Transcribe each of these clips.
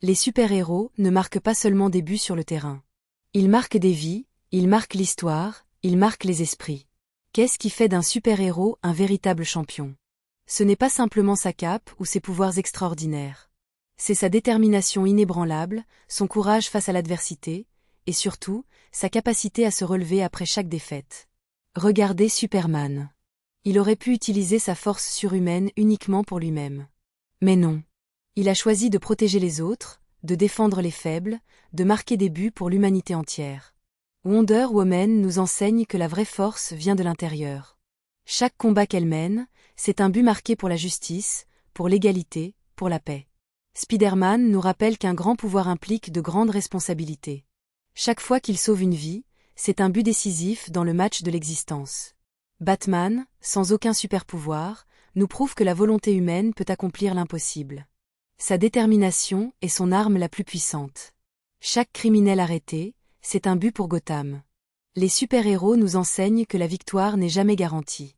Les super-héros ne marquent pas seulement des buts sur le terrain. Ils marquent des vies, ils marquent l'histoire, ils marquent les esprits. Qu'est-ce qui fait d'un super-héros un véritable champion? Ce n'est pas simplement sa cape ou ses pouvoirs extraordinaires. C'est sa détermination inébranlable, son courage face à l'adversité, et surtout, sa capacité à se relever après chaque défaite. Regardez Superman. Il aurait pu utiliser sa force surhumaine uniquement pour lui-même. Mais non. Il a choisi de protéger les autres, de défendre les faibles, de marquer des buts pour l'humanité entière. Wonder Woman nous enseigne que la vraie force vient de l'intérieur. Chaque combat qu'elle mène, c'est un but marqué pour la justice, pour l'égalité, pour la paix. Spider-Man nous rappelle qu'un grand pouvoir implique de grandes responsabilités. Chaque fois qu'il sauve une vie, c'est un but décisif dans le match de l'existence. Batman, sans aucun super-pouvoir, nous prouve que la volonté humaine peut accomplir l'impossible. Sa détermination est son arme la plus puissante. Chaque criminel arrêté, c'est un but pour Gotham. Les super-héros nous enseignent que la victoire n'est jamais garantie.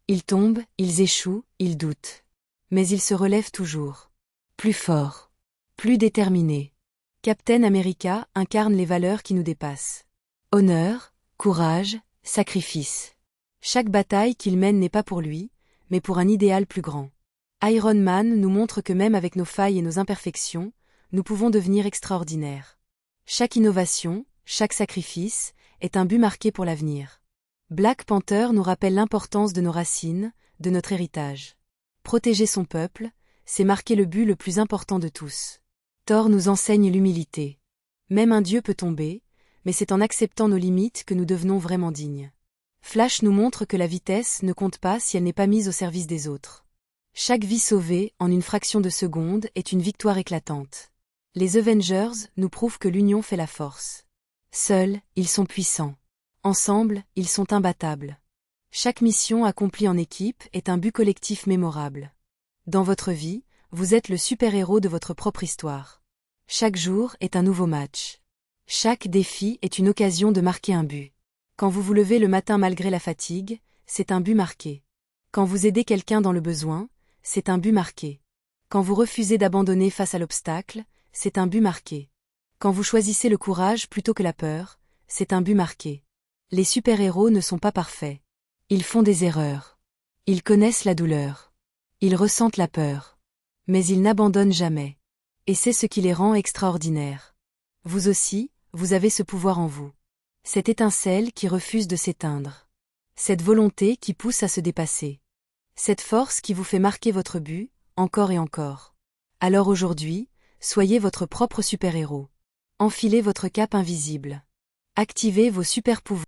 Ils tombent, ils échouent, ils doutent. Mais ils se relèvent toujours. Plus forts. Plus déterminés. Captain America incarne les valeurs qui nous dépassent. Honneur, courage, sacrifice. Chaque bataille qu'il mène n'est pas pour lui, mais pour un idéal plus grand. Iron Man nous montre que même avec nos failles et nos imperfections, nous pouvons devenir extraordinaires. Chaque innovation, chaque sacrifice, est un but marqué pour l'avenir. Black Panther nous rappelle l'importance de nos racines, de notre héritage. Protéger son peuple, c'est marquer le but le plus important de tous. Thor nous enseigne l'humilité. Même un dieu peut tomber, mais c'est en acceptant nos limites que nous devenons vraiment dignes. Flash nous montre que la vitesse ne compte pas si elle n'est pas mise au service des autres. Chaque vie sauvée, en une fraction de seconde, est une victoire éclatante. Les Avengers nous prouvent que l'union fait la force. Seuls, ils sont puissants. Ensemble, ils sont imbattables. Chaque mission accomplie en équipe est un but collectif mémorable. Dans votre vie, vous êtes le super-héros de votre propre histoire. Chaque jour est un nouveau match. Chaque défi est une occasion de marquer un but. Quand vous vous levez le matin malgré la fatigue, c'est un but marqué. Quand vous aidez quelqu'un dans le besoin, c'est un but marqué. Quand vous refusez d'abandonner face à l'obstacle, c'est un but marqué. Quand vous choisissez le courage plutôt que la peur, c'est un but marqué. Les super-héros ne sont pas parfaits. Ils font des erreurs. Ils connaissent la douleur. Ils ressentent la peur. Mais ils n'abandonnent jamais. Et c'est ce qui les rend extraordinaires. Vous aussi, vous avez ce pouvoir en vous. Cette étincelle qui refuse de s'éteindre. Cette volonté qui pousse à se dépasser. Cette force qui vous fait marquer votre but, encore et encore. Alors aujourd'hui, soyez votre propre super-héros. Enfilez votre cape invisible. Activez vos super-pouvoirs.